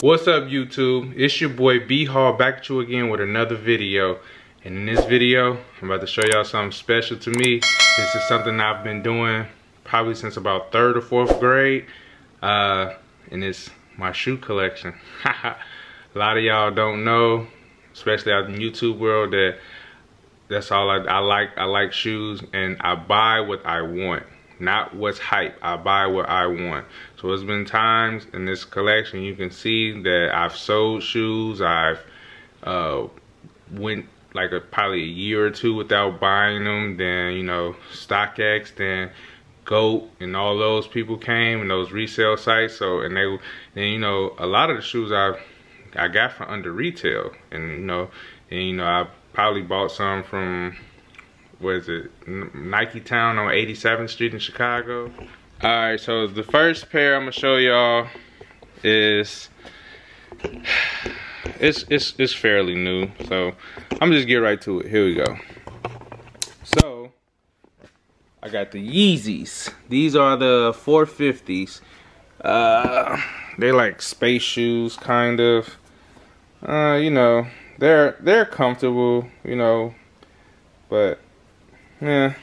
What's up, YouTube? It's your boy B Hall back at you again with another video. And in this video, I'm about to show y'all something special to me. This is something I've been doing probably since about 3rd or 4th grade. And it's my shoe collection. A lot of y'all don't know, especially out in the YouTube world, that's all I like. I like shoes, and I buy what I want, not what's hype. I buy what I want. So there's been times in this collection you can see that I've sold shoes. I've went like probably a year or two without buying them. Then, you know, StockX, then GOAT, and all those people came, and those resale sites. So, and then, you know, a lot of the shoes I got from under retail, and I probably bought some from, what is it, Nike Town on 87th Street in Chicago. Alright, so the first pair I'm gonna show y'all is it's fairly new, so I'm just get right to it. Here we go. So I got the Yeezys. These are the 450s. They're like space shoes, kind of. You know, they're comfortable, you know, but yeah.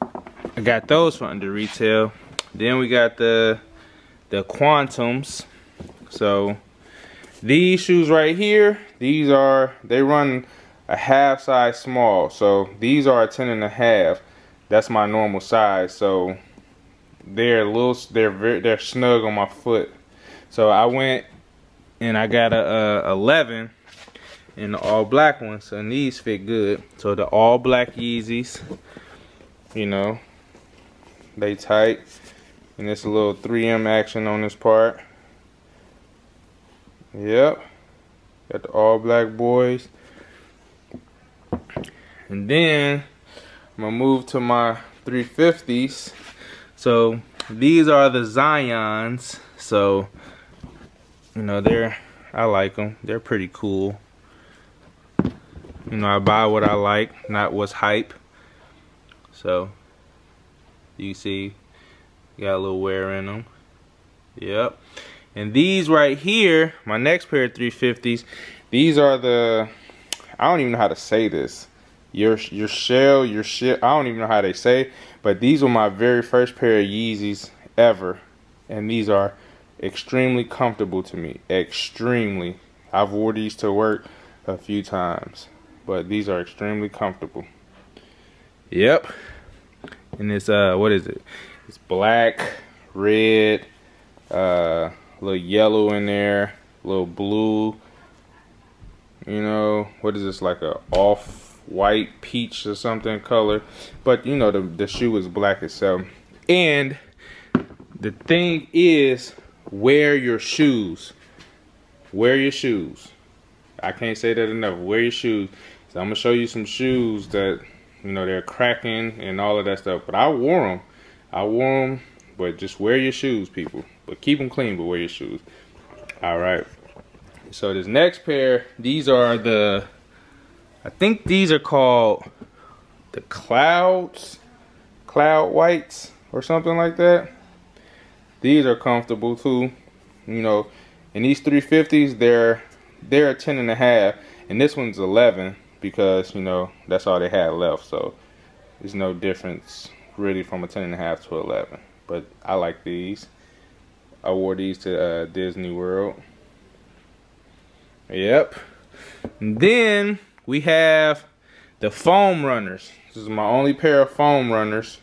I got those for under retail. Then we got the Quantums. So these shoes right here, they run a half size small. So these are a 10.5. That's my normal size. So they're snug on my foot. So I went and I got a 11 in the all black one. So these fit good. So the all black Yeezys, you know, they tight, and it's a little 3M action on this part. Yep, got the all black boys. And then I'm gonna move to my 350s. So these are the Zions. So, you know, I like them. They're pretty cool. You know, I buy what I like, not what's hype. So you see, got a little wear in them. Yep. And these right here, my next pair of 350s, these are the, I don't even know how to say this. Your shell, I don't even know how they say, but these were my very first pair of Yeezys ever. And these are extremely comfortable to me. Extremely. I've wore these to work a few times, but these are extremely comfortable. Yep. And it's what is it? It's black, red, a little yellow in there, a little blue. You know, what is this, like a off-white peach or something color? But you know, the shoe is black itself. And the thing is, wear your shoes. Wear your shoes. I can't say that enough. Wear your shoes. So I'm gonna show you some shoes that, you know, they're cracking and all of that stuff. But I wore them. But just wear your shoes, people. But keep them clean, but wear your shoes. Alright. So this next pair, these are I think these are called the Cloud Whites or something like that. These are comfortable too. You know, and these 350s, they're a 10.5. And this one's 11. Because, you know, that's all they had left, so there's no difference really from a 10.5 to 11. But I like these. I wore these to Disney World. Yep. And then we have the foam runners. This is my only pair of foam runners.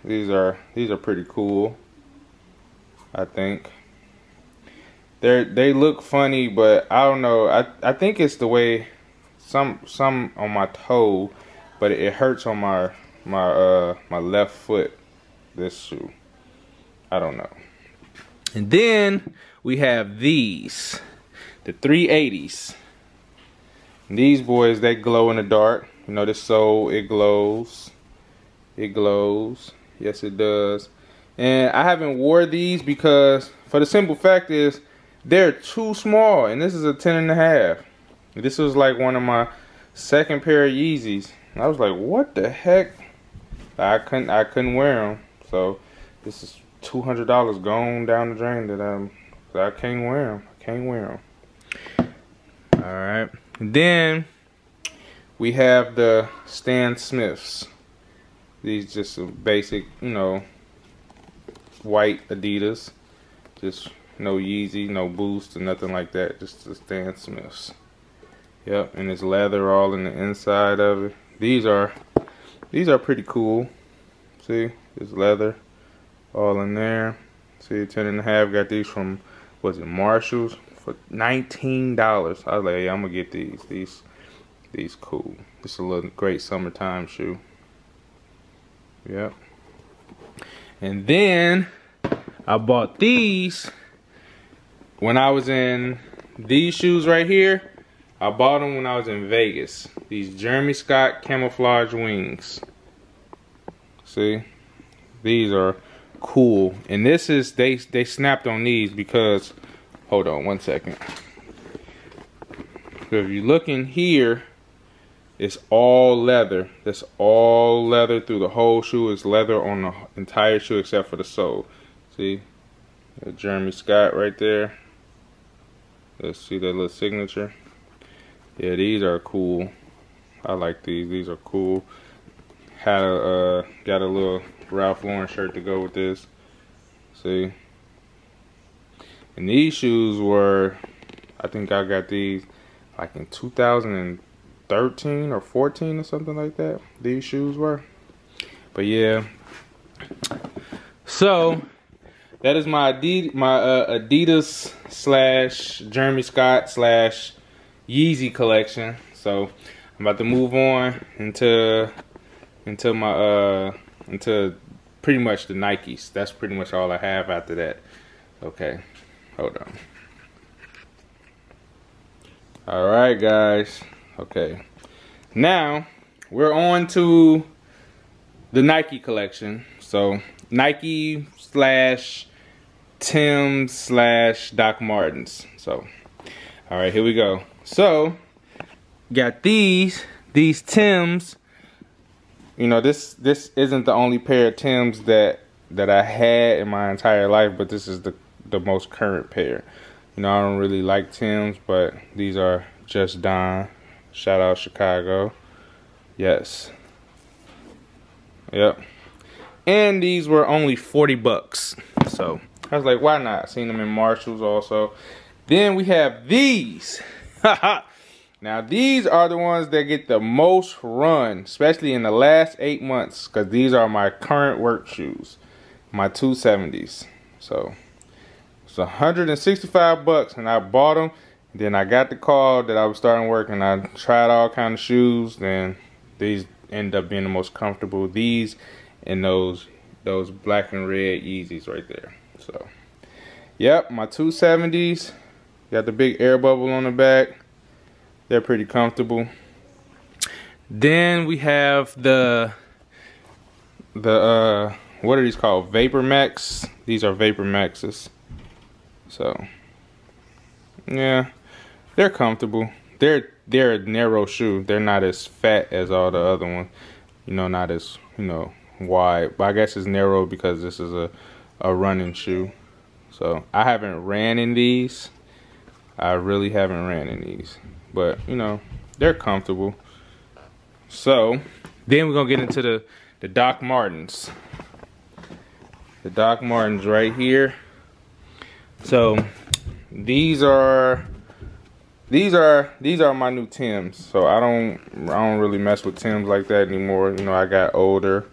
These are pretty cool, I think. They look funny, but I don't know. I think it's the way some on my toe, but it hurts on my left foot. This shoe, I don't know. And then we have these, the 380s. And these boys, they glow in the dark. You know, the sole, it glows. It glows. Yes, it does. And I haven't wore these because, for the simple fact is, they're too small, and this is a 10.5. This was like one of my second pair of Yeezys. And I was like, what the heck? I couldn't wear them. So this is $200 going down the drain that I can't wear them. I can't wear them. All right. And then we have the Stan Smiths. These just some basic, you know, white Adidas. Just no Yeezy, no Boost, or nothing like that. Just the Stan Smiths. Yep, and it's leather all in the inside of it. These are pretty cool. See, it's leather all in there. See, 10.5. Got these from, was it Marshalls, for $19. I was like, yeah, I'm gonna get these. These cool. It's a little great summertime shoe. Yep. And then I bought these when I was in these shoes right here. I bought them when I was in Vegas. These Jeremy Scott camouflage wings. See? These are cool. And this is, they snapped on these because, hold on one second. So if you look in here, it's all leather. That's all leather through the whole shoe. It's leather on the entire shoe except for the sole. See? Jeremy Scott right there. Let's see that little signature. Yeah, these are cool. I like these. These are cool. Had a got a little Ralph Lauren shirt to go with this. See? And these shoes were, I think I got these like in 2013 or 14 or something like that. These shoes were. But yeah. So that is my Adidas slash Jeremy Scott slash Yeezy collection. So I'm about to move on into pretty much the Nikes. That's pretty much all I have after that. Okay, hold on. All right, guys. Okay, now we're on to the Nike collection. So Nike slash Tim's slash Doc Martens. So all right, here we go. So got these Timbs. You know, this isn't the only pair of Timbs that I had in my entire life, but this is the most current pair. You know, I don't really like Timbs, but these are just Don. Shout out Chicago. Yes. Yep. And these were only 40 bucks. So I was like, why not? Seen them in Marshalls also. Then we have these. Now these are the ones that get the most run, especially in the last 8 months, because these are my current work shoes, my 270s. So it's 165 bucks, and I bought them. Then I got the call that I was starting work, and I tried all kind of shoes. Then these end up being the most comfortable. These and those black and red Yeezys right there. So yep, my 270s. Got the big air bubble on the back. They're pretty comfortable. Then we have the what are these called? Vapor Max. These are Vapor Maxes. So yeah, they're comfortable. They're a narrow shoe. They're not as fat as all the other ones. You know, not as, you know, wide. But I guess it's narrow because this is a running shoe. So I haven't ran in these. I really haven't ran in these, but you know, they're comfortable. So then we're gonna get into the Doc Martens. The Doc Martens right here. So these are my new Timbs. So I don't really mess with Timbs like that anymore. You know, I got older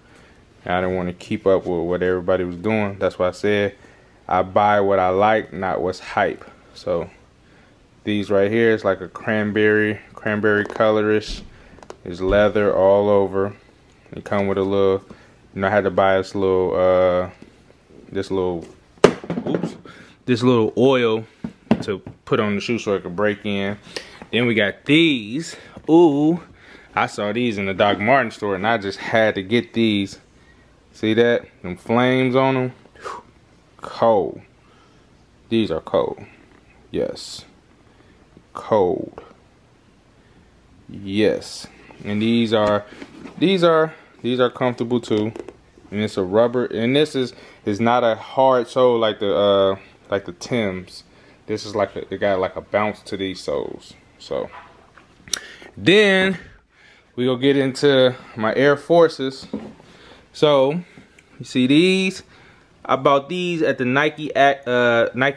and I didn't want to keep up with what everybody was doing. That's why I said I buy what I like, not what's hype. So these right here is like a cranberry colorish. It's leather all over. They come with a little, you know, I had to buy this little oil to put on the shoe so it could break in. Then we got these. Ooh, I saw these in the Doc Martens store and I just had to get these. See that? Them flames on them. Whew. Cold. These are cold. Yes. Cold. Yes, and these are comfortable too. And it's a rubber, and this is not a hard sole like the Timbs. This is like it got like a bounce to these soles. So then we gonna get into my Air Forces. So you see these, I bought these at the Nike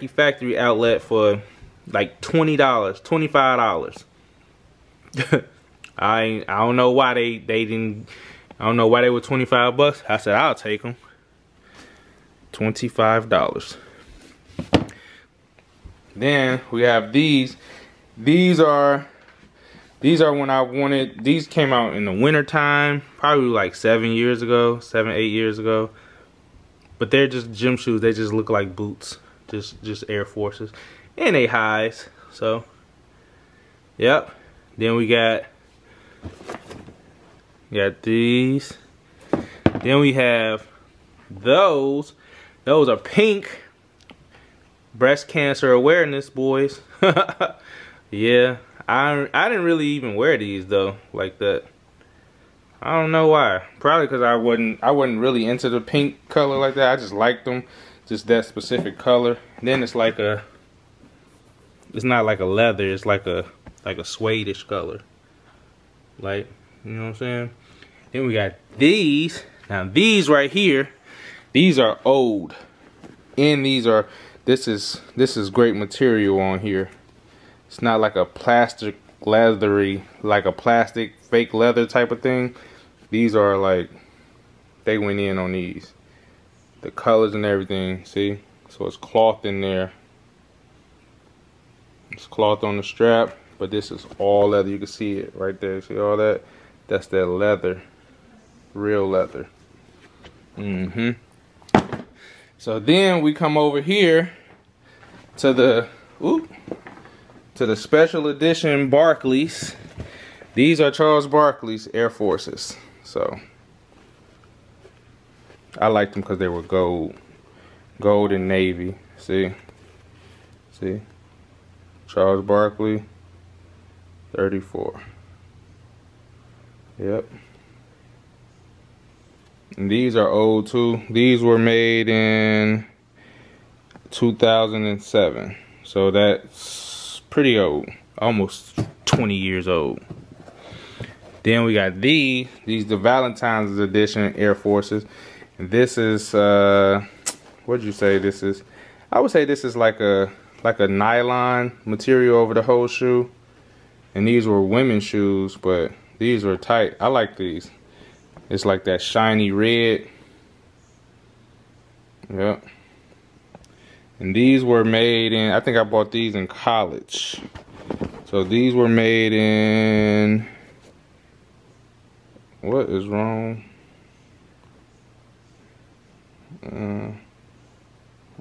factory outlet for like $20, $25. I don't know why they didn't. I don't know why they were 25 bucks. I said I'll take them. $25. Then we have these. These are when I wanted. These came out in the winter time, probably like 7, 8 years ago. But they're just gym shoes. They just look like boots. Just Air Forces, and they highs. So, yep. Then we got these. Then we have those. Those are pink. Breast cancer awareness, boys. Yeah, I didn't really even wear these though, like that. I don't know why. Probably because I wasn't really into the pink color like that. I just liked them, just that specific color. And then it's like it's not like a leather. It's like a suede-ish color. Like, you know what I'm saying? Then we got these. Now these right here, these are old, and this is great material on here. It's not like a plastic leathery, like a plastic fake leather type of thing. These are like, they went in on these, the colors and everything. See, so it's cloth in there. It's cloth on the strap, but this is all leather. You can see it right there. See all that? That's that leather, real leather. So then we come over here to the special edition Barkleys. These are Charles Barkley's Air Forces. So I liked them because they were gold and navy. See, Charles Barkley 34. Yep. And these are old too. These were made in 2007. So that's pretty old. Almost 20 years old. Then we got these the Valentine's edition Air Forces. And this is what'd you say this is? I would say this is like a nylon material over the whole shoe. And these were women's shoes, but these are tight. I like these. It's like that shiny red. Yep. And these were made in, I think I bought these in college. So these were made in, what is wrong?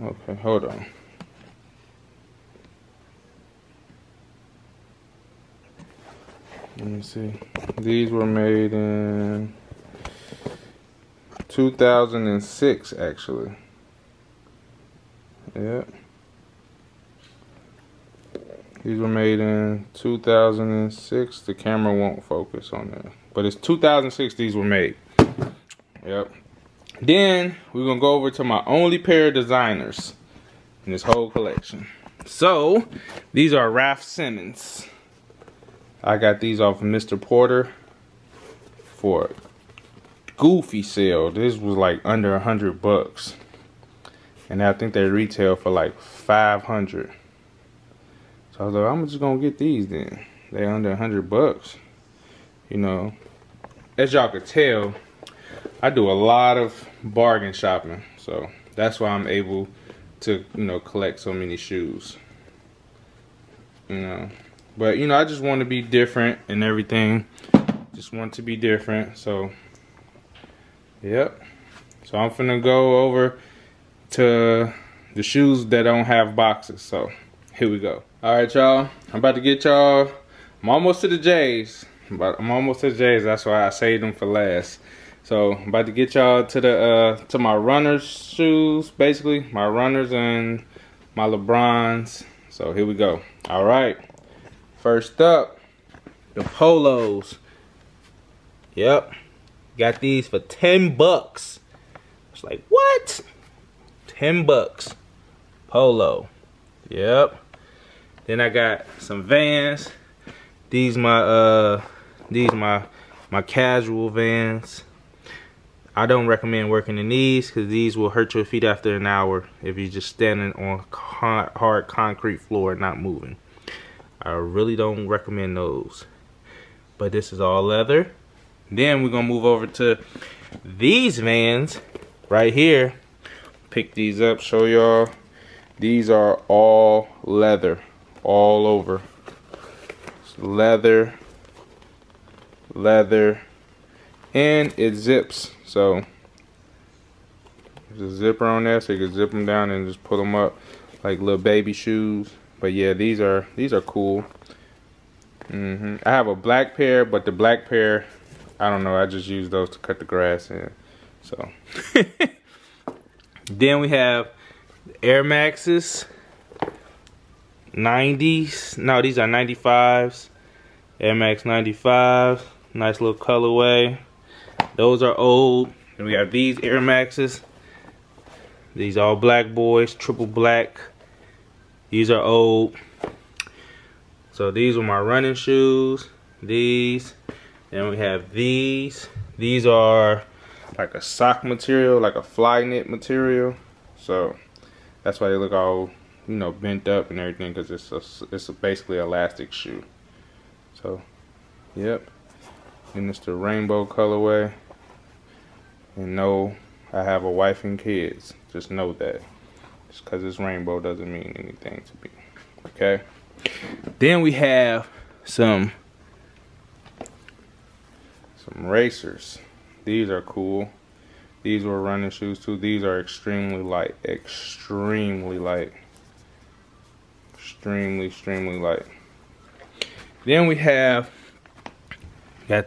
Okay, hold on. Let me see. These were made in 2006, actually. Yeah. These were made in 2006. The camera won't focus on that. But it's 2006 these were made. Yep. Then we're going to go over to my only pair of designers in this whole collection. So, these are Raf Simons. I got these off of Mr. Porter for a goofy sale. This was like under $100. And I think they retail for like $500. So I was like, I'm just gonna get these then. They under $100. You know, as y'all could tell, I do a lot of bargain shopping. So that's why I'm able to, you know, collect so many shoes. You know, but you know, I just want to be different and everything. Just want to be different. So, yep. So I'm finna go over to the shoes that don't have boxes. So here we go. All right, y'all. I'm about to get y'all. I'm almost to the J's. I'm almost to the J's. That's why I saved them for last. So I'm about to get y'all to the to my runners shoes, basically my runners and my Lebrons. So here we go. All right. First up, The polos. Yep. Got these for 10 bucks. It's like, what? 10 bucks. Polo. Yep. Then I got some Vans. These my casual Vans. I don't recommend working in these because these will hurt your feet after an hour if you're just standing on hard concrete floor and not moving. I really don't recommend those. But this is all leather. Then we're gonna move over to these Vans right here. Pick these up, show y'all. These are all leather, all over. It's leather, leather, and it zips. So there's a zipper on there, so you can zip them down and just pull them up like little baby shoes. But yeah, these are cool. I have a black pair, but the black pair, I don't know, I just use those to cut the grass in. So then we have Air Maxes, 90s. No, these are 95s. Air Max 95, nice little colorway. Those are old. And we have these Air Maxes. These all black boys, triple black. These are old. So these are my running shoes. These. Then we have these. These are like a sock material, like a fly knit material. So that's why they look all, you know, bent up and everything, because it's basically an elastic shoe. So, yep. And it's the rainbow colorway. And no, I have a wife and kids. Just know that. Just because it's rainbow doesn't mean anything to me. Okay. Then we have some racers. These are cool. These were running shoes too. These are extremely light. Extremely light. Extremely light. Then we got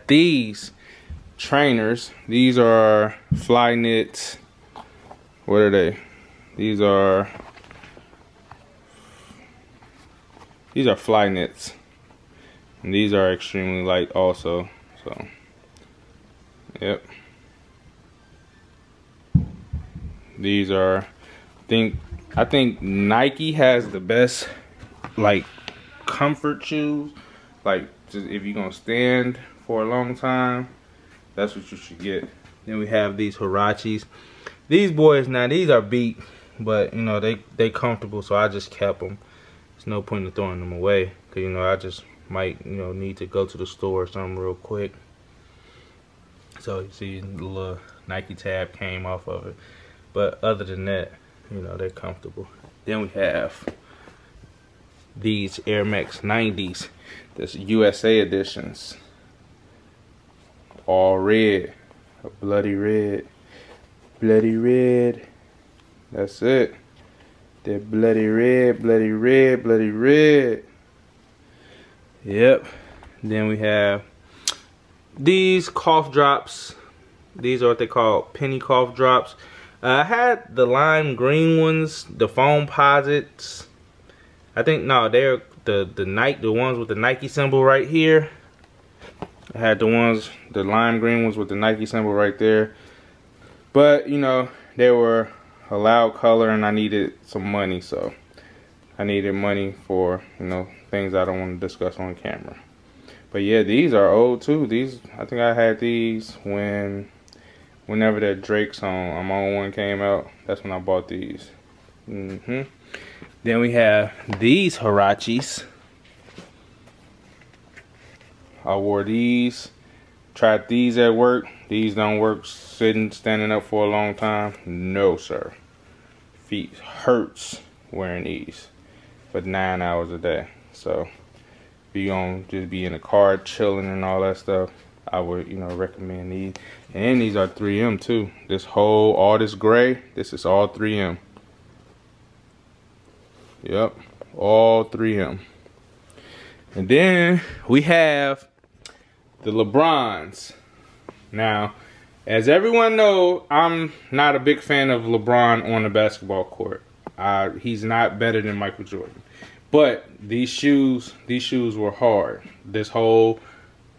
these trainers. These are fly knits. What are they? These are fly knits. And these are extremely light also. So, yep. These are, I think Nike has the best like comfort shoes. Like, just if you're gonna stand for a long time, that's what you should get. Then we have these Huaraches. These boys, now these are beat, but you know they comfortable, so I just kept them. There's no point in throwing them away, cause you know I just might, you know, need to go to the store or something real quick. So you see the little Nike tab came off of it, but other than that, you know, they're comfortable. Then we have these Air Max 90s, this USA editions, all red, a bloody red. Bloody red. That's it. That bloody red, bloody red, bloody red. Yep. Then we have these cough drops. These are what they call penny cough drops. I had the lime green ones, the foam posits. I think no, they're the ones with the Nike symbol right here. I had the lime green ones with the Nike symbol right there. But, you know, they were a loud color and I needed some money, so I needed money for, you know, things I don't want to discuss on camera. But yeah, these are old too. These, I think I had these whenever that Drake song, I'm On One, came out. That's when I bought these. Then we have these Huaraches. I wore these. Tried these at work. These don't work standing up for a long time. No, sir. Feet hurts wearing these for 9 hours a day. So if you gonna just be in the car chilling and all that stuff, I would, you know, recommend these. And these are 3M too. All this gray, this is all 3M. Yep, all 3M. And then we have the Lebrons. Now, as everyone knows, I'm not a big fan of LeBron on the basketball court. He's not better than Michael Jordan. But these shoes were hard. This whole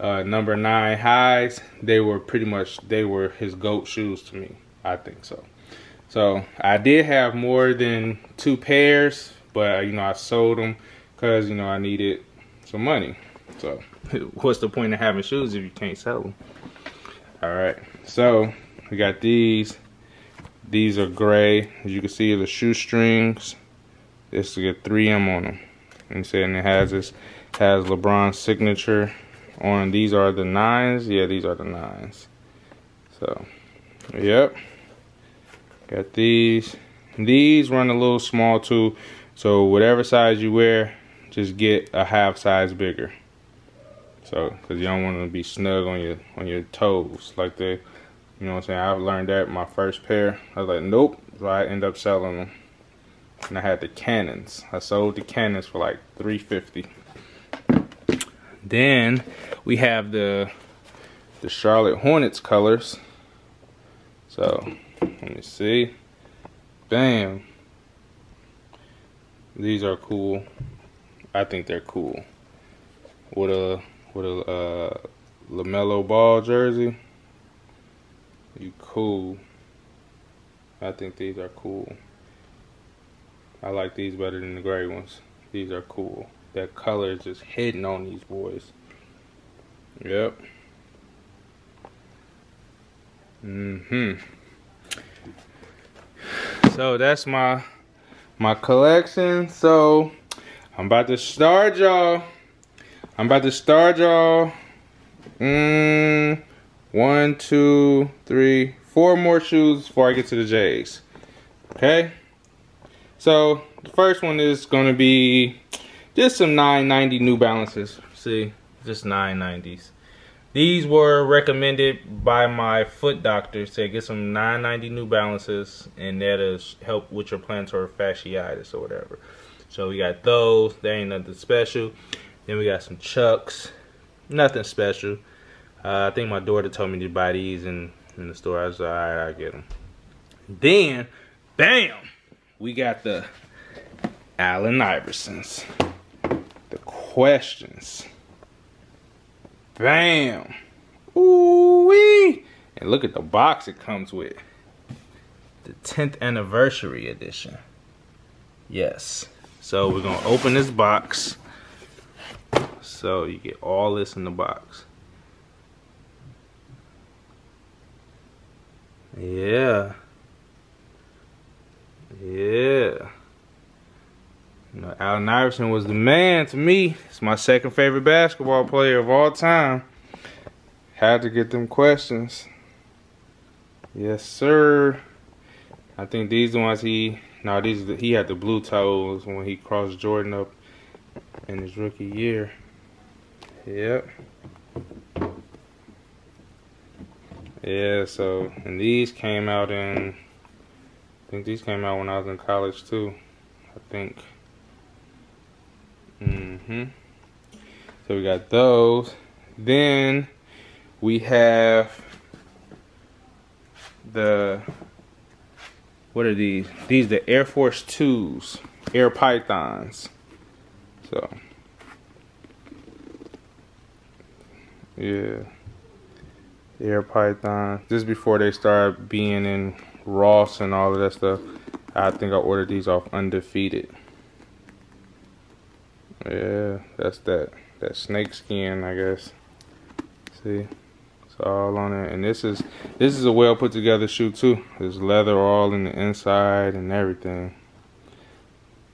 number 9 highs. They were his GOAT shoes to me. I think so. So I did have more than 2 pairs, but you know, I sold them because you know I needed some money. So what's the point of having shoes if you can't sell them? All right, so we got these. These are gray. As you can see, the shoestrings. This will get 3M on them. And it has Lebron's signature on. These are the 9s. Yeah, these are the 9s. So, yep. Got these. These run a little small too. So whatever size you wear, just get a half size bigger. So, because you don't want to be snug on your toes like they. You know what I'm saying? I've learned that my first pair. I was like, nope. So I end up selling them. And I had the Cannons. I sold the Cannons for like $3.50. Then we have the Charlotte Hornets colors. So let me see. Bam. These are cool. I think they're cool. With a LaMelo Ball jersey. You cool. I think these are cool. I like these better than the gray ones. These are cool. That color is just hitting on these boys. Yep. So that's my collection. So I'm about to start y'all. 1, 2, 3, 4 more shoes before I get to the J's. Okay? So the first one is going to be just some 990 New Balances. See? Just 990s. These were recommended by my foot doctor. Said get some 990 New Balances and that'll help with your plantar fasciitis or whatever. So we got those. There ain't nothing special. Then we got some Chucks. Nothing special. I think my daughter told me to buy these in the store. I was like, alright, I'll get them. Then, bam! We got the Allen Iversons. The Questions. Bam! Ooh-wee! And look at the box it comes with. The 10th anniversary edition. Yes. So we're going to open this box. So you get all this in the box. Yeah. Yeah. You know, Allen Iverson was the man to me. It's my second favorite basketball player of all time. Had to get them questions. Yes, sir. I think these are the ones he had the blue toes when he crossed Jordan up in his rookie year. Yep. Yeah, so, and these came out I think these came out when I was in college too, I think. So we got those. Then we have what are these? These are the Air Force 2s, Air Pythons. So, yeah. Air Python. This is before they started being in Ross and all of that stuff. I think I ordered these off Undefeated. Yeah, that's that snake skin, I guess. See, it's all on it. And this is a well put together shoe too. There's leather all in the inside and everything.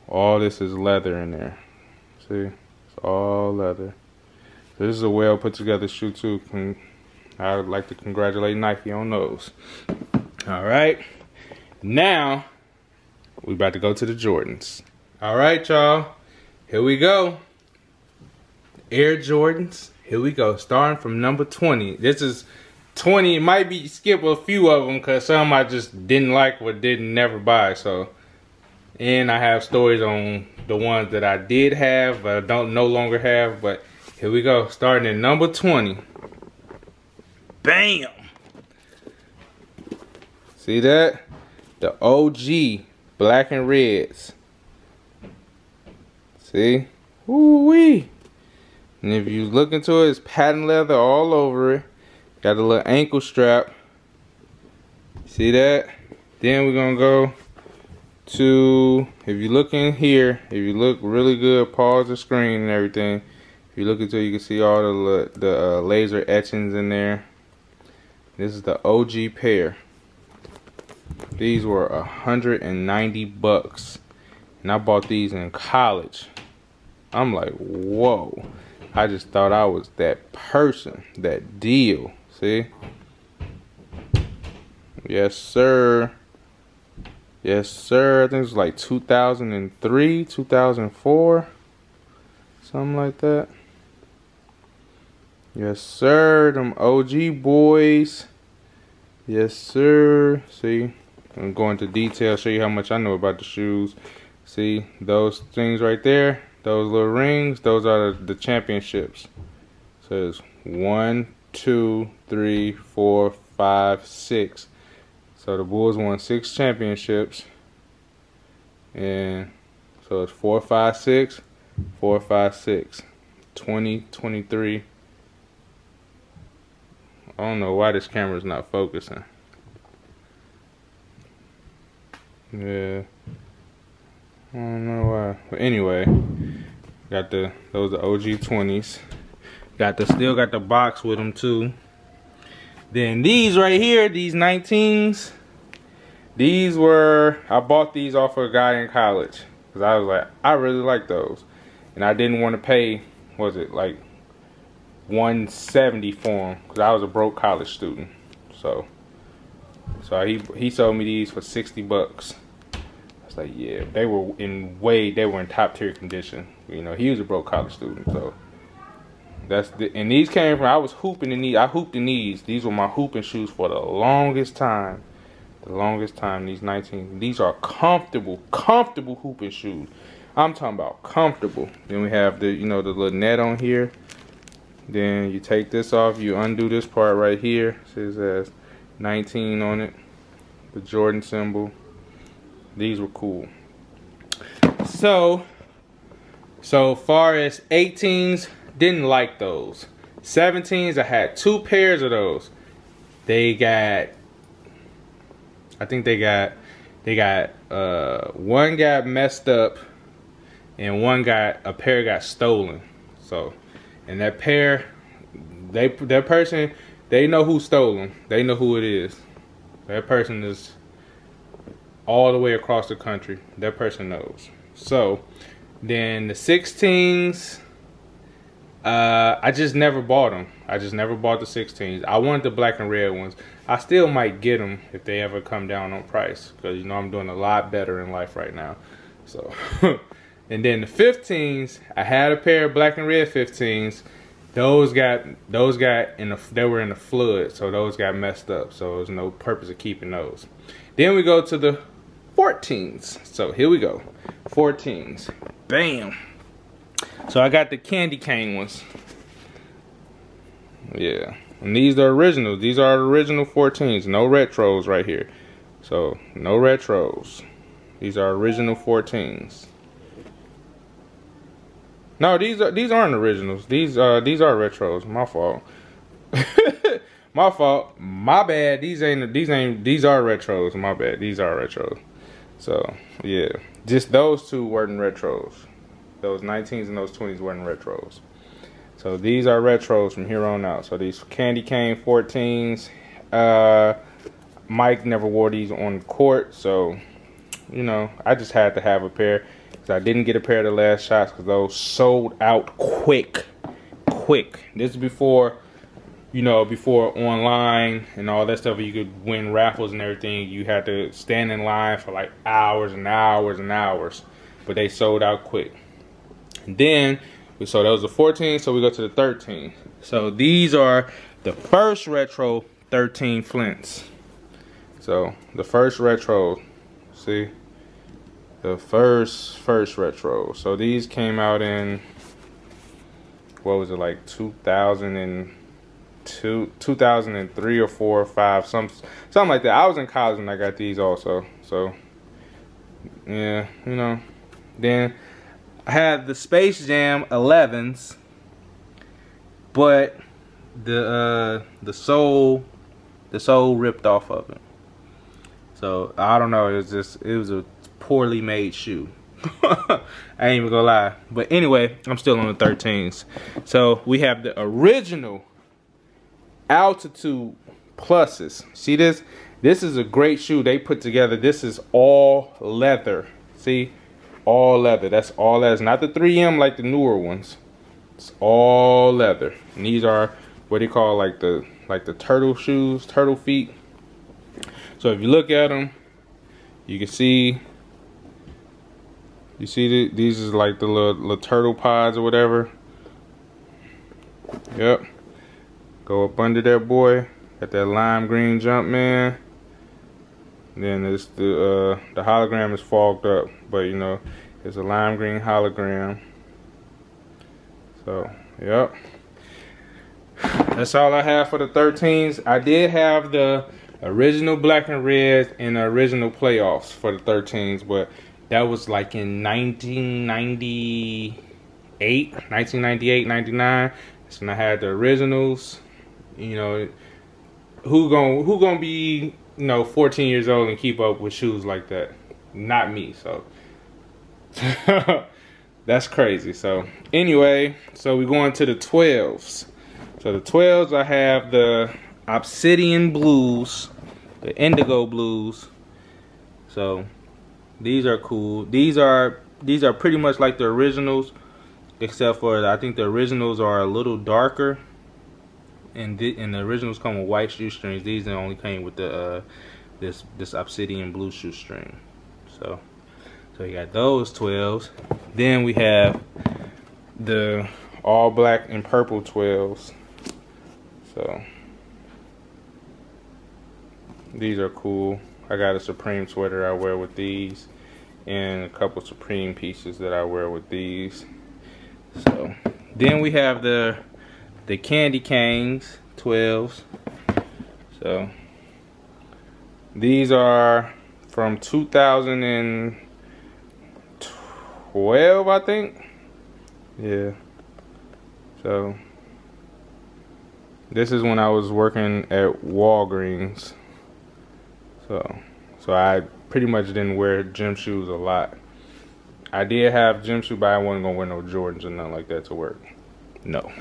All this is leather in there. See, it's all leather. So this is a well put together shoe too. I would like to congratulate Nike on those. All right, now we about to go to the Jordans. All right, y'all, here we go. Air Jordans. Here we go. Starting from number 20. This is 20. It might be skip a few of them because some I just didn't like or didn't never buy. So, and I have stories on the ones that I did have, but I don't no longer have. But here we go. Starting at number 20. Bam! See that? The OG black and reds. See? Ooh-wee. And if you look into it, it's patent leather all over it. Got a little ankle strap. See that? Then we're gonna go to, if you look in here, if you look really good, pause the screen and everything. If you look into it, you can see all the laser etchings in there. This is the OG pair. These were 190 bucks. And I bought these in college. I'm like, whoa. I just thought I was that person, that deal. See? Yes, sir. Yes, sir. I think it was like 2003, 2004. Something like that. Yes, sir. Them OG boys. Yes, sir. See? I'm going into detail, show you how much I know about the shoes. See? Those things right there. Those little rings. Those are the championships. So it's 1, 2, 3, 4, 5, 6. So the Bulls won 6 championships. And so it's 4, 5, 6. 4, 5, 6. 20, 23. I don't know why this camera's not focusing. Yeah. I don't know why. But anyway, got those are OG 20s. Still got the box with them too. Then these right here, these 19s. These were, I bought these off of a guy in college. Because I was like, I really like those. And I didn't want to pay, what was it, like $170 for them. Because I was a broke college student. So he sold me these for 60 bucks. I was like, yeah, they were in top tier condition. You know, he was a broke college student, so. And these came from, I was hooping in these. I hooped in these. These were my hooping shoes for the longest time. These 19. These are comfortable hooping shoes. I'm talking about comfortable. Then we have the little net on here. Then you take this off. You undo this part right here. It says it has 19 on it. The Jordan symbol. These were cool. So far as 18s, didn't like those. 17s, I had 2 pairs of those. I think they got one got messed up and a pair got stolen. So, and that pair, that person, they know who stole them. They know who it is. That person is all the way across the country. That person knows. So, then the 16s, I just never bought them. I just never bought the 16s. I wanted the black and red ones. I still might get them if they ever come down on price, because I'm doing a lot better in life right now. So, and then the 15s, I had a pair of black and red 15s. They were in the flood, so those got messed up. So there's no purpose of keeping those. Then we go to the 14s. So here we go, 14s. Bam. So I got the candy cane ones. Yeah. And these are originals. These are original 14s. No retros right here. So, no retros. These are original 14s. No, these aren't originals. These are retros. My fault. My fault. My bad. These are retros. My bad. These are retros. So, yeah. Just those two weren't retros. Those 19s and those 20s weren't retros. So these are retros from here on out. So these candy cane 14s. Mike never wore these on the court, so I just had to have a pair. Because I didn't get a pair of the last shots because those sold out quick. This is before, before online and all that stuff. You could win raffles and everything. You had to stand in line for like hours and hours and hours. But they sold out quick. And then, so that was the 14, so we go to the 13. So these are the first retro 13 Flints. So the first retro, see? The first retro. So these came out in, what was it, like 2002, 2003 or 4 or 5, something like that. I was in college when I got these also. So yeah, Then I had the Space Jam 11s. but the sole ripped off of it. So I don't know, it was a poorly made shoe. I ain't even gonna lie. But anyway, I'm still on the 13s. So we have the original Altitude Pluses. See this? This is a great shoe they put together. This is all leather. See? All leather. That's all leather. It's not the 3M like the newer ones. It's all leather. And these are what they call like the turtle shoes, turtle feet. So if you look at them, you can see, these is like the little turtle pods or whatever. Yep. Go up under that boy. Got that lime green jump, man. Then it's the hologram is fogged up, but you know, it's a lime green hologram. So, yep. That's all I have for the 13s. I did have the original black and red and the original playoffs for the 13s, but that was like in 1998, 99. So when I had the originals, you know, who gonna be, you know, 14 years old and keep up with shoes like that? Not me. So that's crazy. So anyway, so we going to the 12s. So the 12s, I have the Obsidian Blues, the Indigo Blues. So these are cool. These are pretty much like the originals, except for I think the originals are a little darker, and the originals come with white shoestrings. These only came with the this Obsidian Blue shoestring. So you got those 12s. Then we have the all black and purple 12s. So these are cool. I got a Supreme sweater I wear with these, and a couple Supreme pieces that I wear with these. So then we have the Candy Canes 12s. So these are from 2012, I think. Yeah. So this is when I was working at Walgreens. So I pretty much didn't wear gym shoes a lot. I did have gym shoes, but I wasn't gonna wear no Jordans or nothing like that to work. No.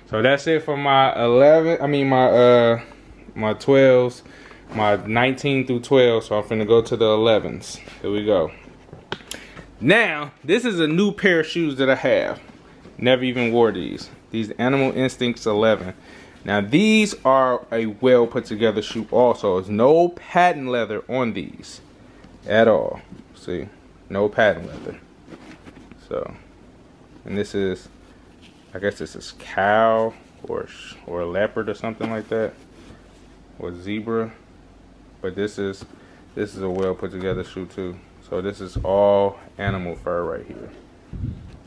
So that's it for my 12s, my 19 through 12. So I'm finna go to the 11s. Here we go. Now, this is a new pair of shoes that I have. Never even wore these. These Animal Instincts 11. Now these are a well put together shoe also. There's no patent leather on these at all. See, no patent leather. So, and this is, I guess this is cow or leopard or something like that, or zebra. But this is a well put together shoe too. So this is all animal fur right here.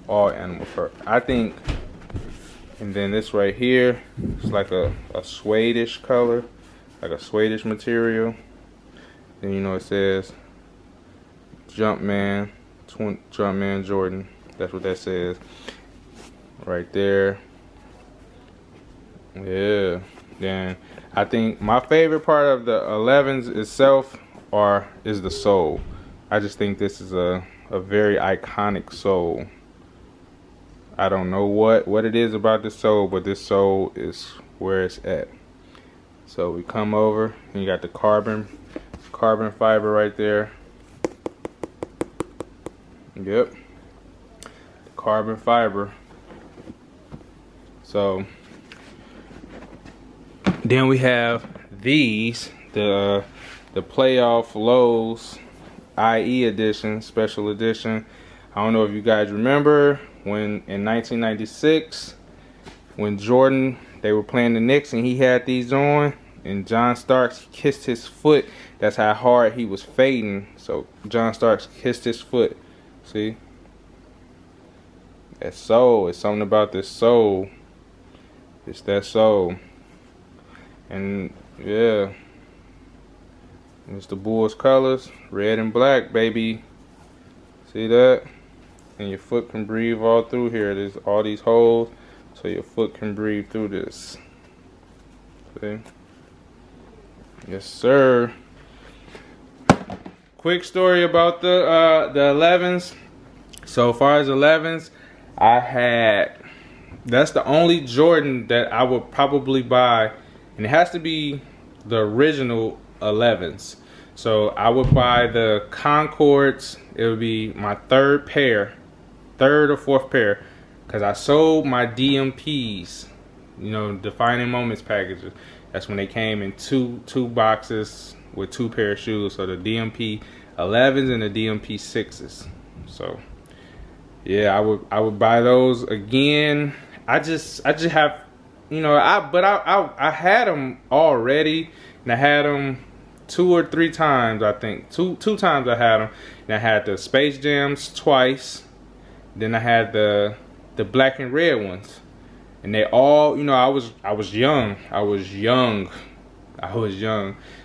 All animal fur. I think. And then this right here, it's like a suede-ish color, like a suede-ish material. Then you know it says Jumpman Jordan. That's what that says right there. Yeah. Then I think my favorite part of the 11s itself is the sole. I just think this is a very iconic sole. I don't know what it is about this sole, but this sole is where it's at. So we come over and you got the carbon fiber right there. Yep, the carbon fiber. So then we have these, the Playoff Lows IE edition, special edition. I don't know if you guys remember when in 1996, when Jordan, they were playing the Knicks and he had these on, and John Starks kissed his foot. That's how hard he was fading. So John Starks kissed his foot. See? That sole, it's something about this sole. It's that sole. And yeah, it's the Bulls colors, red and black, baby. See that? And your foot can breathe all through here. There's all these holes. so your foot can breathe through this. See? Yes, sir. Quick story about the 11s. So far as 11s, that's the only Jordan that I would probably buy, and it has to be the original 11s. So I would buy the Concords. It would be my third or fourth pair, because I sold my DMPs, you know, Defining Moments packages. That's when they came in two boxes with 2 pair of shoes. So the DMP 11s and the DMP 6s. So yeah, I would buy those again. I just have, you know, I had them already, and I had them 2 or 3 times, I think. Two times I had them. And I had the Space Jams twice. Then I had the black and red ones. And they all, you know, I was young.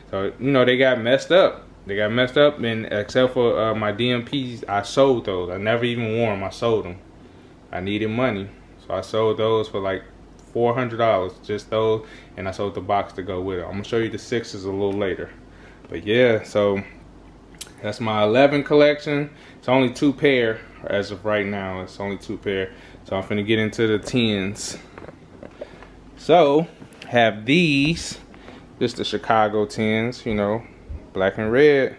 So, you know, they got messed up. And except for my DMPs, I sold those. I never even wore them. I sold them. I needed money, so I sold those for like $400, just those, and I sold the box to go with it. I'm gonna show you the 6s a little later. But yeah, so that's my 11 collection. It's only 2 pair as of right now. It's only 2 pair. So I'm finna get into the 10s. So have these. This the Chicago 10s, you know, black and red,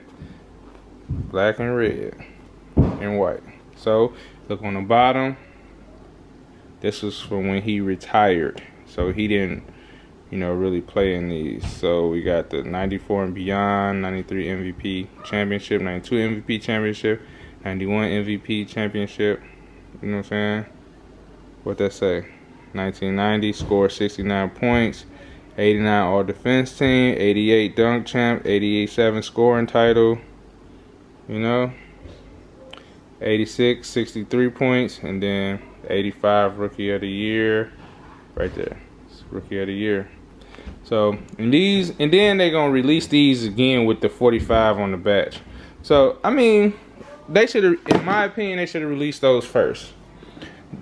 and white. So look on the bottom. This was from when he retired, so he didn't, you know, really play in these. So we got the 94 and beyond, 93 MVP championship, 92 MVP championship, 91 MVP championship. You know what I'm saying? What that say? 1990, scored 69 points, 89 all defense team, 88 dunk champ, 88 scoring title, you know, 86 63 points, and then 85 rookie of the year right there. It's rookie of the year. So, and then they're gonna release these again with the 45 on the batch. So I mean, they should have, in my opinion, they should have released those first.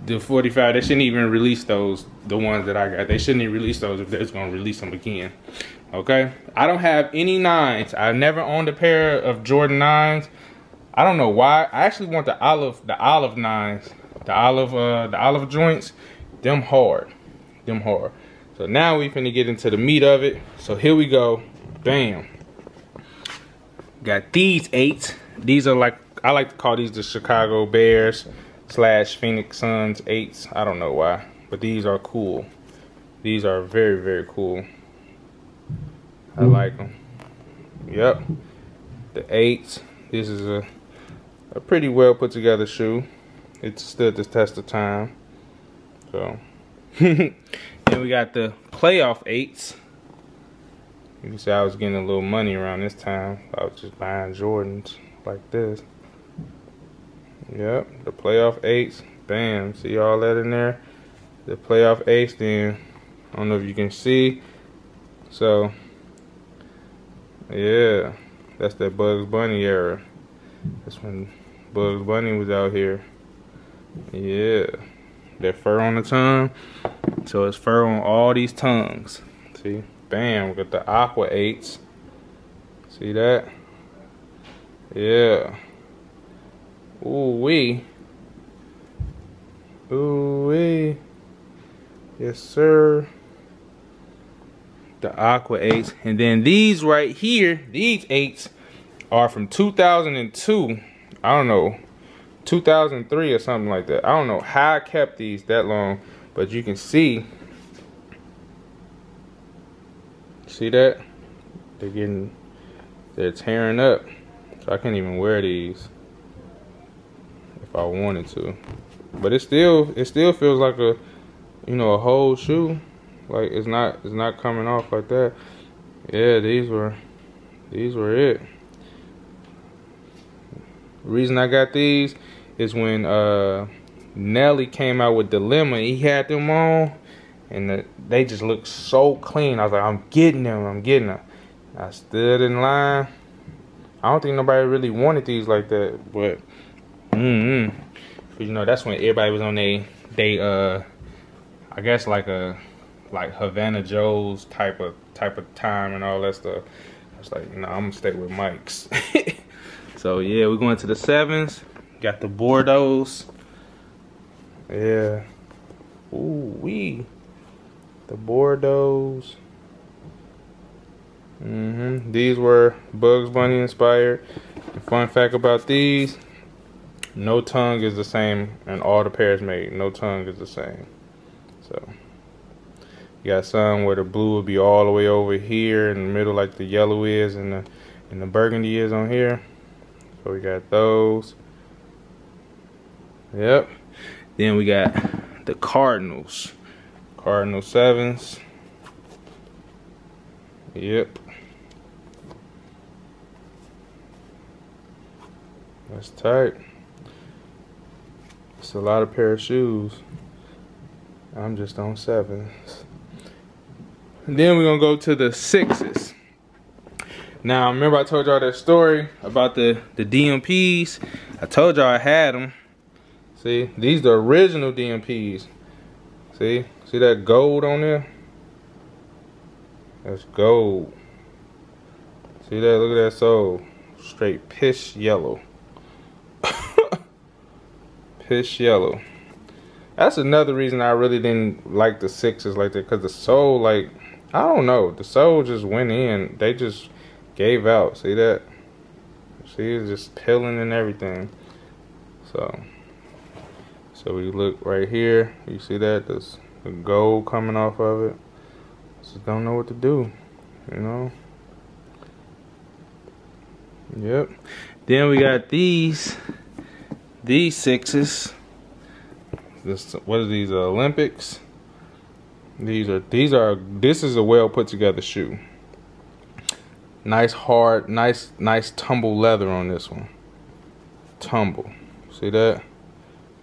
The 45, they shouldn't even release those, the ones that I got. They shouldn't even release those if they're just gonna release them again. Okay, I don't have any 9s. I never owned a pair of Jordan 9s. I don't know why. I actually want the olive 9s, the olive joints. Them hard. So now we finna get into the meat of it. So here we go. Bam. Got these 8s. These are like, I like to call these the Chicago Bears / Phoenix Suns 8s. I don't know why, but these are cool. These are very, very cool. I like them. Yep. The 8s. This is a pretty well put together shoe. It stood the test of time. So then we got the playoff 8s. You can see I was getting a little money around this time. I was just buying Jordans like this. Yep, the playoff 8s. Bam, see all that in there? The playoff 8s. Then I don't know if you can see. So yeah, that's that Bugs Bunny era. That's when Bugs Bunny was out here. Yeah, that fur on the tongue. So it's fur on all these tongues. See, bam, we got the Aqua 8s. See that? Yeah. Ooh wee. Ooh wee. Yes, sir. The Aqua 8s. And then these right here, these 8s are from 2002. I don't know, 2003 or something like that. I don't know how I kept these that long, but you can see that? They're tearing up. So I can't even wear these if I wanted to. But it still feels like a, you know, a whole shoe. Like it's not coming off like that. Yeah, these were it. The reason I got these is when Nelly came out with Dilemma. He had them on, and they just looked so clean. I was like, I'm getting them. I stood in line. I don't think nobody really wanted these like that, but but you know, that's when everybody was on they I guess like Havana Joe's type of time and all that stuff. It's like, you know, I'm gonna stay with Mike's. So yeah, we're going to the 7s. Got the Bordeaux's. Yeah. Ooh wee. The Bordeaux's. These were Bugs Bunny inspired. The fun fact about these, no tongue is the same in all the pairs made. No tongue is the same. So you got some where the blue will be all the way over here in the middle, like the yellow is and the burgundy is on here. So we got those. Yep. Then we got the Cardinals. Cardinal 7s. Yep. That's tight. It's a lot of pair of shoes. I'm just on 7s. And then we're gonna go to the 6s. Now, remember I told y'all that story about the DMPs? I told y'all I had them. See, these the original DMPs. See that gold on there? That's gold. See that? Look at that sole. Straight piss yellow. Piss yellow. That's another reason I really didn't like the 6s like that, because the sole, like, I don't know, the sole just went in. They just gave out. See that? See, it's just peeling and everything. So we look right here. You see that? There's the gold coming off of it. Just don't know what to do, you know. Yep. Then we got these 6s. What are these, Olympics? This is a well put together shoe. Nice hard, nice tumble leather on this one. Tumble. See that?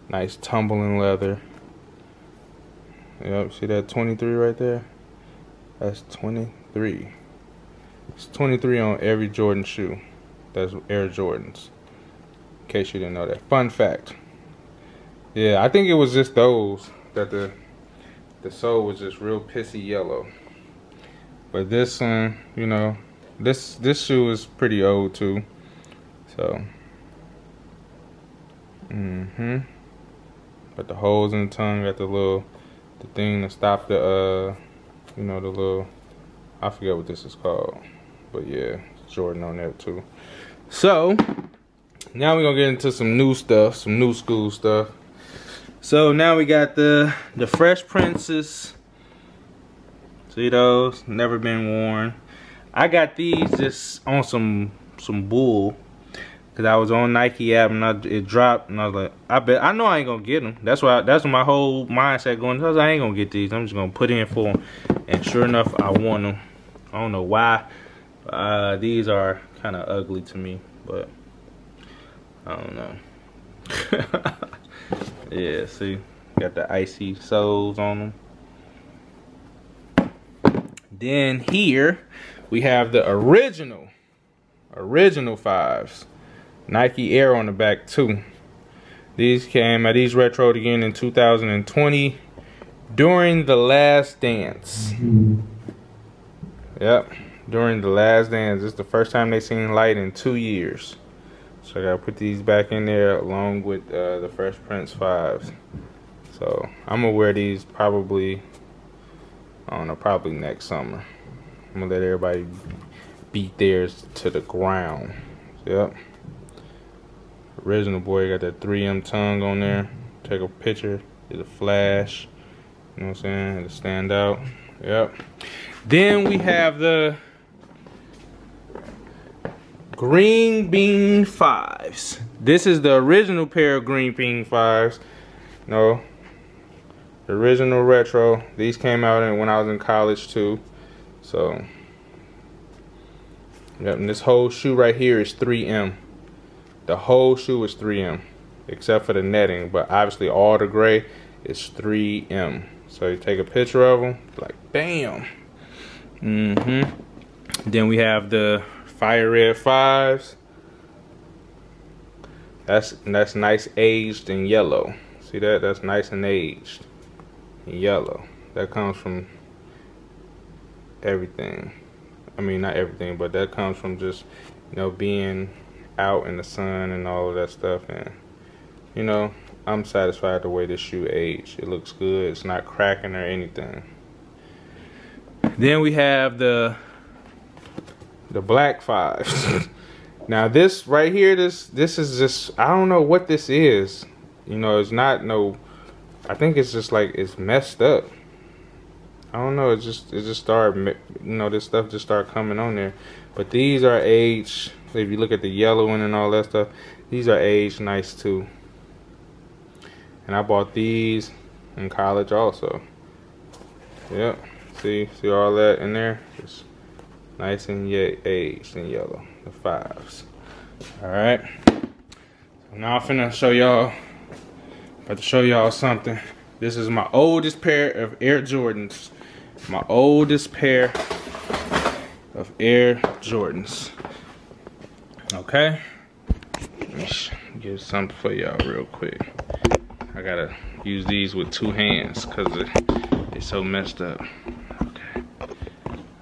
Nice tumbling leather. Yep, see that 23 right there? That's 23. It's 23 on every Jordan shoe. That's Air Jordans. In case you didn't know that. Fun fact. Yeah, I think it was just those that the sole was just real pissy yellow. But this one, you know, this shoe is pretty old too. So But the holes in the tongue, got the thing to stop the you know, the little, I forget what this is called. But yeah, Jordan on there too. So now we're gonna get into some new stuff, some new school stuff. So now we got the Fresh Princes. See those? Never been worn. I got these just on some bull, cause I was on Nike app and it dropped, and I was like, I know I ain't gonna get them. That's my whole mindset going. I was like, I ain't gonna get these. I'm just gonna put in for them. And sure enough, I want them. I don't know why. These are kind of ugly to me, but I don't know. Yeah, see, got the icy soles on them. Then here we have the original 5s, Nike Air on the back too. These retroed again in 2020 during The Last Dance. Yep, during The Last Dance. This is the first time they seen light in 2 years. So I gotta put these back in there along with the Fresh Prince 5s. So I'm gonna wear these probably, I don't know, probably next summer. I'm gonna let everybody beat theirs to the ground. Yep. Original boy got that 3M tongue on there. Take a picture, did a flash. You know what I'm saying? It'll stand out. Yep. Then we have the Green Bean 5s. This is the original pair of Green Bean 5s. No, the original retro. These came out when I was in college too. So, yep, and this whole shoe right here is 3M. The whole shoe is 3M, except for the netting. But obviously all the gray is 3M. So you take a picture of them, like bam. Then we have the Fire Red 5s. That's nice aged and yellow. See that? That's nice and aged. and yellow. That comes from everything. I mean, not everything, but that comes from just, you know, being out in the sun and all of that stuff. And, you know, I'm satisfied the way this shoe aged. It looks good. It's not cracking or anything. Then we have the black 5s. Now this right here, this is just, I don't know what this is. You know, it's not no, I think it's just like, it's messed up. I don't know, it just started, you know, this stuff just started coming on there. But these are aged. If you look at the yellow one and all that stuff, these are aged nice too. And I bought these in college also. Yep, see all that in there? Just nice and aged in yellow, the 5s. All right, so now I'm finna show y'all, about to show y'all something. This is my oldest pair of Air Jordans. My oldest pair of Air Jordans. Okay, let me get something for y'all real quick. I gotta use these with 2 hands because they're so messed up.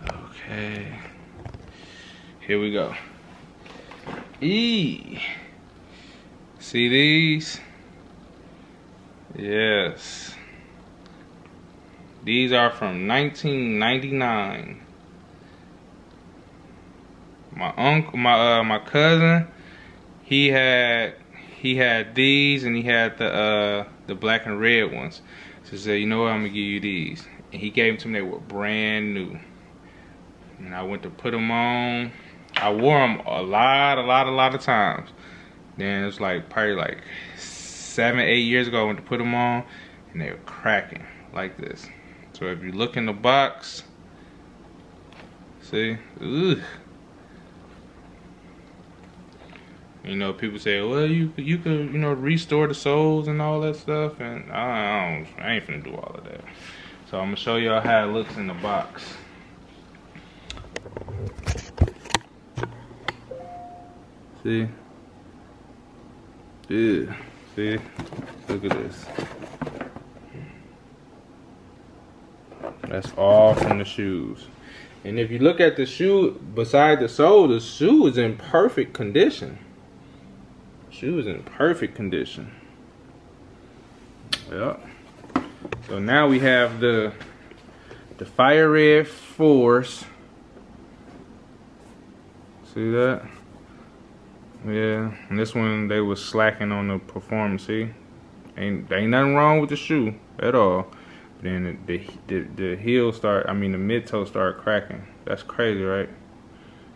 Okay, here we go. See these? Yes. These are from 1999. My uncle, my cousin, he had these, and he had the black and red ones. So he said, you know what, I'm gonna give you these. And he gave them to me. They were brand new. And I went to put them on. I wore them a lot of times. Then it was like probably like 7, 8 years ago I went to put them on, and they were cracking like this. So if you look in the box, see, ugh. You know, people say, well, you could, you know, restore the soles and all that stuff, and I ain't finna do all of that. So I'm gonna show y'all how it looks in the box. See? Yeah. See? Look at this. That's all from the shoes. And if you look at the shoe, beside the sole, the shoe is in perfect condition. Shoe is in perfect condition. Yep. So now we have the fire red 4s. See that? Yeah, and this one they was slacking on the performance. See, ain't nothing wrong with the shoe at all. But then the heel the mid toe start cracking. That's crazy, right?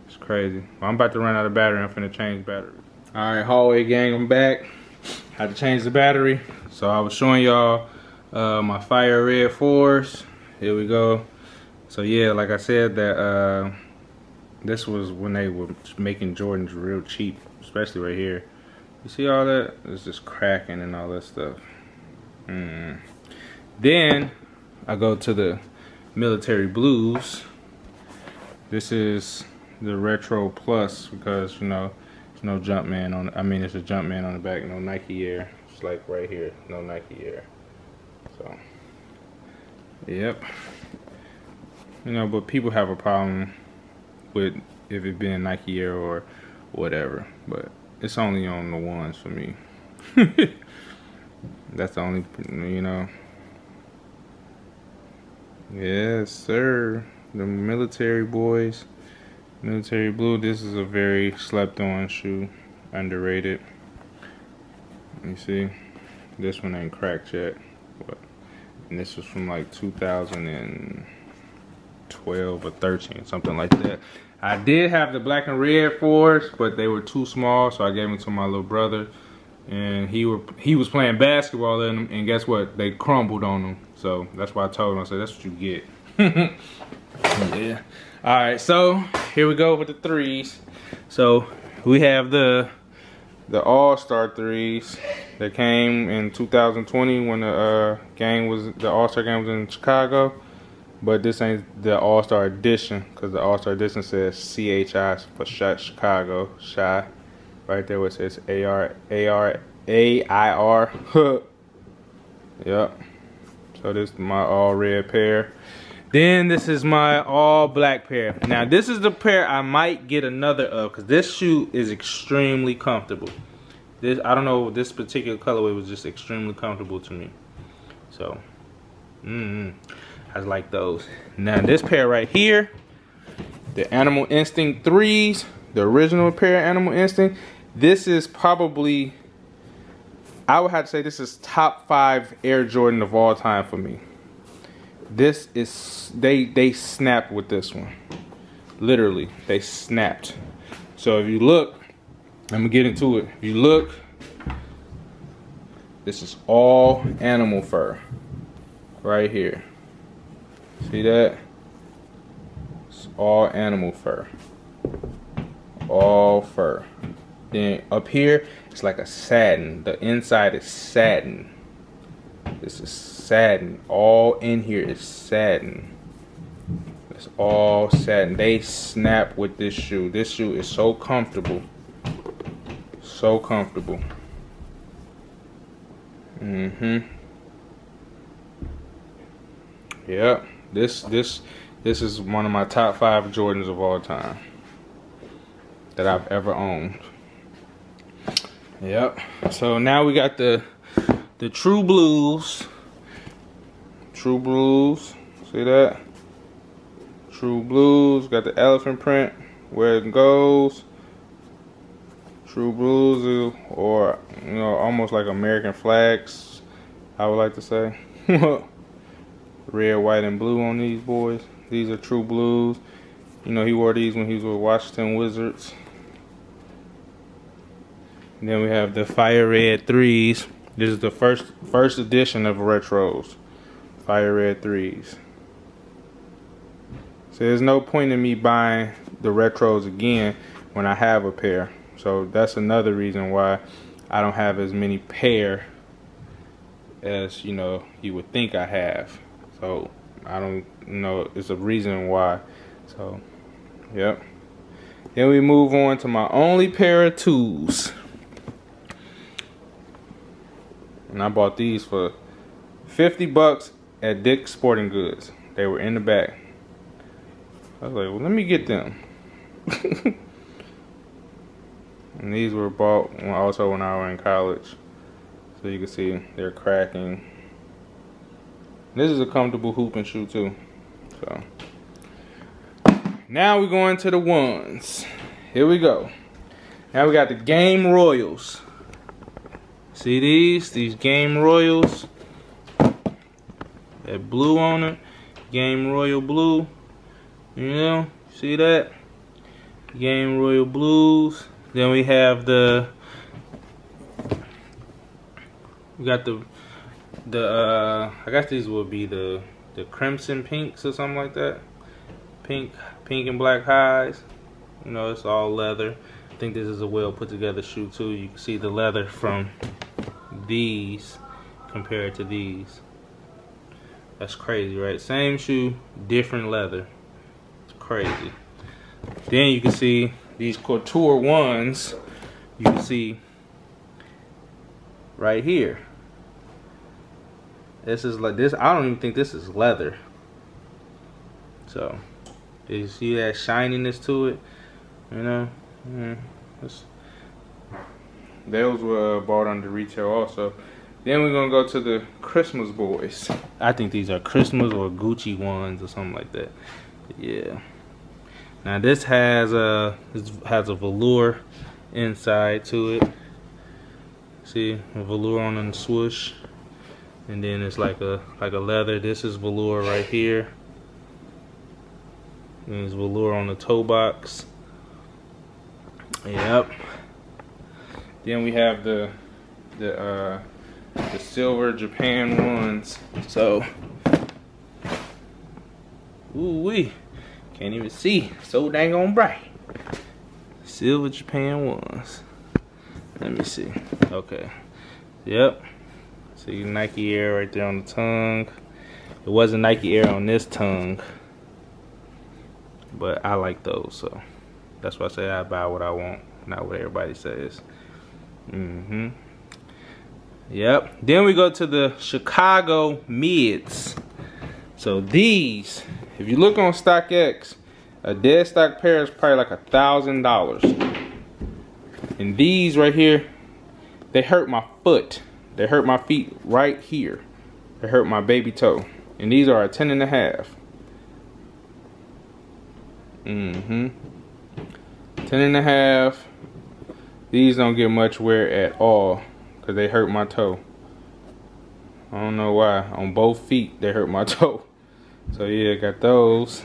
It's crazy. Well, I'm about to run out of battery. I'm finna change battery. All right, hallway gang, I'm back. Had to change the battery. So I was showing y'all my fire red 4s. Here we go. So yeah, like I said, that this was when they were making Jordans real cheap, especially right here. You see all that? It's just cracking and all that stuff. Then I go to the military blues. This is the Retro Plus because, you know, there's no Jumpman on. It's a Jumpman on the back, no Nike Air. It's like right here, no Nike Air. So, yep. You know, but people have a problem with if it being Nike Air or whatever, but it's only on the ones for me. That's the only, you know. Yes, sir. The military boys. Military blue. This is a very slept on shoe. Underrated. You see? This one ain't cracked yet. But, and this was from like 2012 or 13, something like that. I did have the black and red 4s, but they were too small, so I gave them to my little brother. And he was playing basketball in them, and guess what? They crumbled on them. So that's why I told him. I said, that's what you get. Yeah. All right, so here we go with the 3s. So we have the All-Star 3s that came in 2020 when the All-Star game was in Chicago. But this ain't the All-Star edition, because the All-Star edition says CHI for Chicago, Shy. Right there where it says AIR. Yep. So So this is my all red pair. Then this is my all black pair. Now this is the pair I might get another of, because this shoe is extremely comfortable. This, I don't know, this particular colorway was just extremely comfortable to me. So, I like those. Now this pair right here, the Animal Instinct 3s, the original pair of Animal Instinct. This is probably, I would have to say this is top 5 Air Jordan of all time for me. This is, they snapped with this one. Literally, they snapped. So if you look, I'm gonna get into it. If you look, this is all animal fur right here. See that? It's all animal fur. All fur. Then up here, it's like a satin. The inside is satin. This is satin. All in here is satin. It's all satin. They snap with this shoe. This shoe is so comfortable. So comfortable. Yep. This is one of my top 5 Jordans of all time that I've ever owned. Yep. So now we got the True Blues. True Blues. See that? True Blues. Got the elephant print where it goes. True Blues, or you know, almost like American flags, I would like to say. Red, white, and blue on these boys. These are True Blues. You know, he wore these when he was with Washington Wizards. And then we have the Fire Red 3s. This is the first edition of retros. Fire Red 3s. So there's no point in me buying the retros again when I have a pair. So that's another reason why I don't have as many pair as, you know, you would think I have. So I don't know, it's a reason why. So yep. Then we move on to my only pair of 2s. And I bought these for 50 bucks at Dick's Sporting Goods. They were in the back. I was like, well, let me get them. And these were bought also when I was in college. So you can see they're cracking. This is a comfortable hooping shoe too. So now we're going to the ones. Here we go. Now we got the Game Royals. See these Game Royals. That blue on it. Game Royal blue. You know, see that? Game Royal Blues. Then we have we got the I guess these will be the crimson pinks or something like that. Pink and black highs. You know, it's all leather. I think this is a well put together shoe too. You can see the leather from these compared to these. That's crazy, right? Same shoe, different leather. It's crazy. Then you can see these Couture ones. You can see right here. This is like this. I don't even think this is leather. So, do you see that shininess to it? You know, those were bought under retail also. Then we're gonna go to the Christmas boys. I think these are Christmas or Gucci ones or something like that. Yeah. Now this has a velour inside to it. See, a velour on the swoosh, and then it's like a leather. This is velour right here. And there's velour on the toe box. Yep. Then we have the silver Japan ones. So, ooh wee. Can't even see. So dang on bright. Silver Japan ones. Let me see. Okay. Yep. See Nike Air right there on the tongue. It wasn't Nike Air on this tongue. But I like those, so that's why I say I buy what I want, not what everybody says. Yep. Then we go to the Chicago mids. So these, if you look on StockX, a dead stock pair is probably like $1,000. And these right here, they hurt my foot. They hurt my feet right here. They hurt my baby toe. And these are a 10.5. 10.5. These don't get much wear at all because they hurt my toe. I don't know why. On both feet, they hurt my toe. So yeah, got those.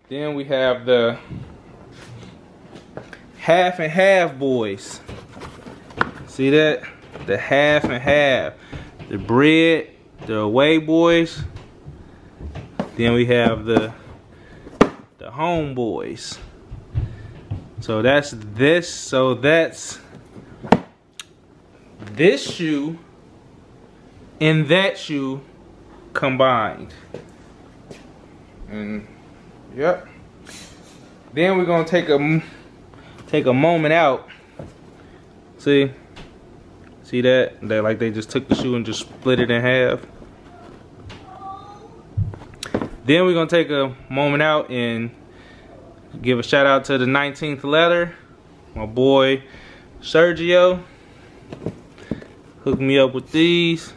Then we have the half and half boys. See that? The half and half. The bread, the away boys. Then we have the homeboys. So that's this. So that's this shoe and that shoe combined. And yep. Then we're gonna take a moment out. See that? That like they just took the shoe and just split it in half. Then we're gonna take a moment out and give a shout out to the 19th letter, my boy Sergio. Hooked me up with these,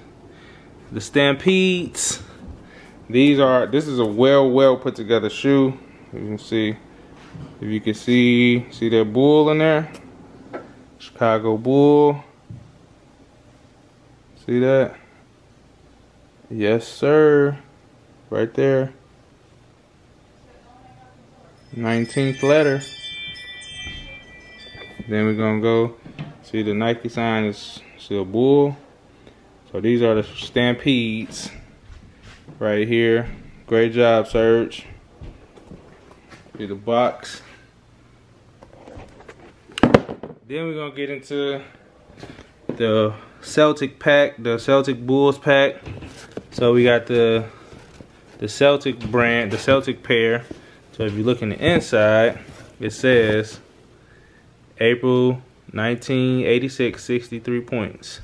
the Stampedes. This is a well put together shoe. You can see, if you can see that bull in there, Chicago Bull. See that? Yes, sir. Right there. 19th letter. Then we're gonna go see the Nike sign is still bull. So these are the Stampedes right here. Great job, Serge. See the box. Then we're gonna get into the Celtic Pack, the Celtic Bulls pack. So we got the Celtic brand, the Celtic pair. So if you look in the inside, it says April 1986, 63 points.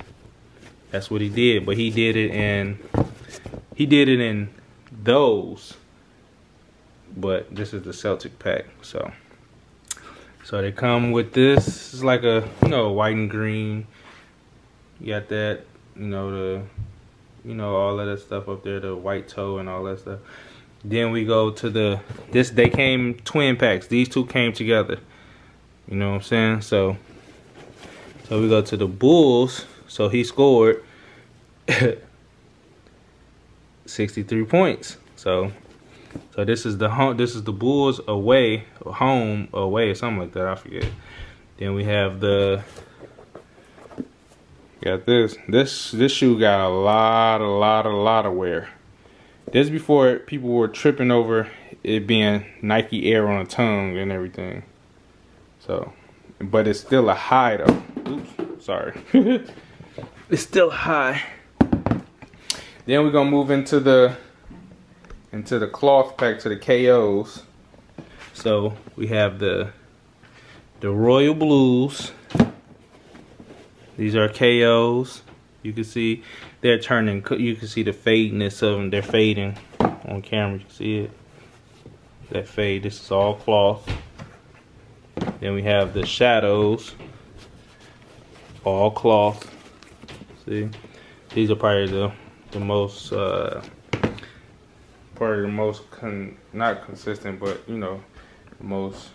That's what he did, but he did it in those. But this is the Celtic pack. So they come with this. It's like a, white and green. You got that, all of that stuff up there, the white toe and all that stuff. Then we go to they came twin packs. These two came together. You know what I'm saying? So we go to the Bulls. So he scored 63 points. So this is the Bulls away, home away, or something like that. I forget. Then we have got this. This shoe got a lot of wear. This before people were tripping over it being Nike Air on the tongue and everything. So, but it's still a high though. Oops, sorry. It's still high. Then we're gonna move into the cloth pack, to the KOs. So we have the Royal Blues. These are KOs. You can see they're turning. You can see the fadiness of them. They're fading on camera. You can see it. That fade. This is all cloth. Then we have the Shadows. All cloth. See, these are probably the most not consistent, but the most.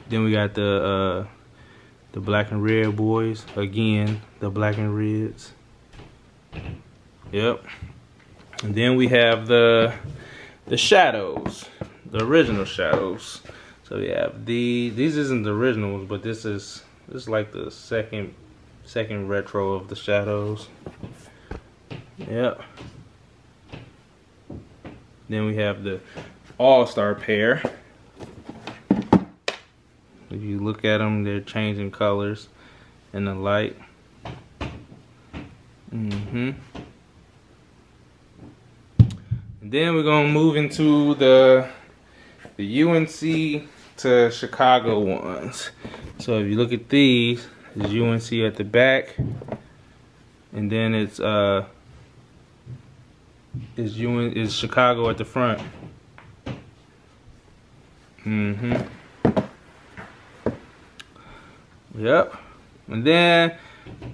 Then we got the black and red boys. Again, the black and reds. Yep. And then we have the Shadows, the original Shadows. So we have these isn't the originals, but this is like the second retro of the Shadows. Yep. Then we have the All-Star pair. If you look at them, they're changing colors in the light. And then we're gonna move into the UNC to Chicago ones. So if you look at these, it's UNC at the back, and then it's Chicago at the front. Yep. And then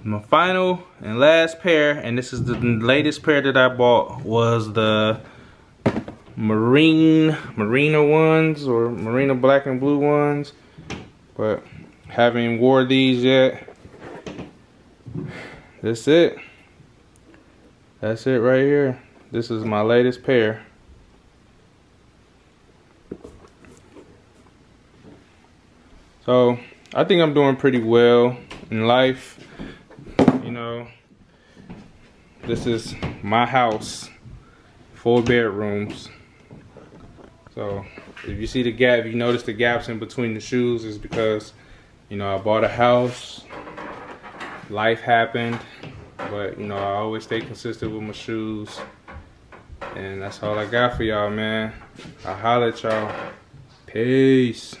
my final and last pair, and this is the latest pair that I bought, was the Marina ones, or Marina black and blue ones, but haven't wore these yet. That's it. That's it right here. This is my latest pair. So I think I'm doing pretty well in life. You know, this is my house, 4 bedrooms. So if you see the gap, if you notice the gaps in between the shoes, is because, you know, I bought a house, life happened, but you know, I always stay consistent with my shoes. And that's all I got for y'all, man. I'll holler at y'all. Peace.